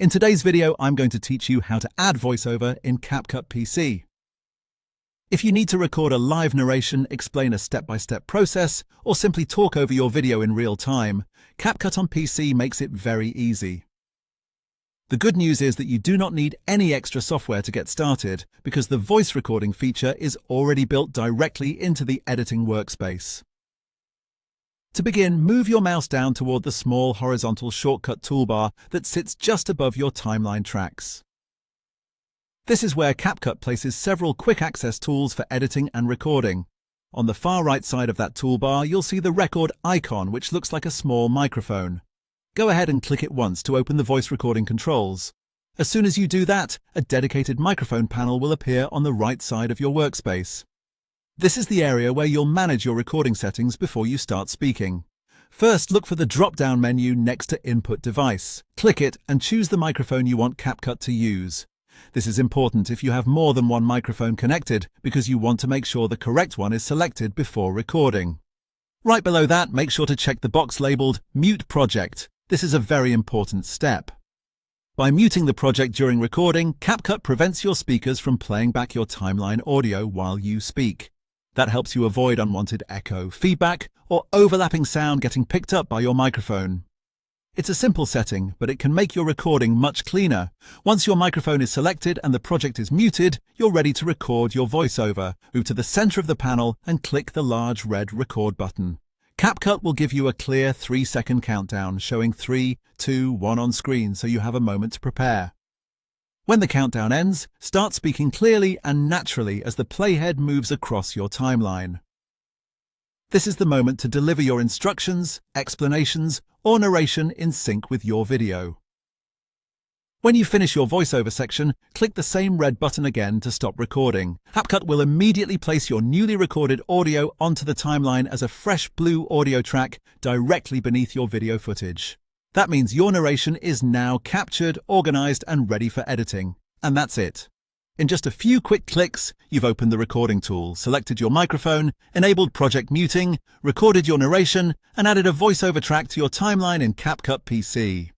In today's video, I'm going to teach you how to add VoiceOver in CapCut PC. If you need to record a live narration, explain a step-by-step process, or simply talk over your video in real time, CapCut on PC makes it very easy. The good news is that you do not need any extra software to get started because the voice recording feature is already built directly into the editing workspace. To begin, move your mouse down toward the small horizontal shortcut toolbar that sits just above your timeline tracks. This is where CapCut places several quick access tools for editing and recording. On the far right side of that toolbar, you'll see the record icon, which looks like a small microphone. Go ahead and click it once to open the voice recording controls. As soon as you do that, a dedicated microphone panel will appear on the right side of your workspace. This is the area where you'll manage your recording settings before you start speaking. First, look for the drop-down menu next to Input Device. Click it and choose the microphone you want CapCut to use. This is important if you have more than one microphone connected because you want to make sure the correct one is selected before recording. Right below that, make sure to check the box labeled Mute Project. This is a very important step. By muting the project during recording, CapCut prevents your speakers from playing back your timeline audio while you speak. That helps you avoid unwanted echo, feedback, or overlapping sound getting picked up by your microphone. It's a simple setting, but it can make your recording much cleaner. Once your microphone is selected and the project is muted, you're ready to record your voiceover. Move to the center of the panel and click the large red record button. CapCut will give you a clear 3-second countdown showing 3, 2, 1 on screen so you have a moment to prepare. When the countdown ends, start speaking clearly and naturally as the playhead moves across your timeline. This is the moment to deliver your instructions, explanations, or narration in sync with your video. When you finish your voiceover section, click the same red button again to stop recording. CapCut will immediately place your newly recorded audio onto the timeline as a fresh blue audio track directly beneath your video footage. That means your narration is now captured, organized, and ready for editing. And that's it. In just a few quick clicks, you've opened the recording tool, selected your microphone, enabled project muting, recorded your narration, and added a voiceover track to your timeline in CapCut PC.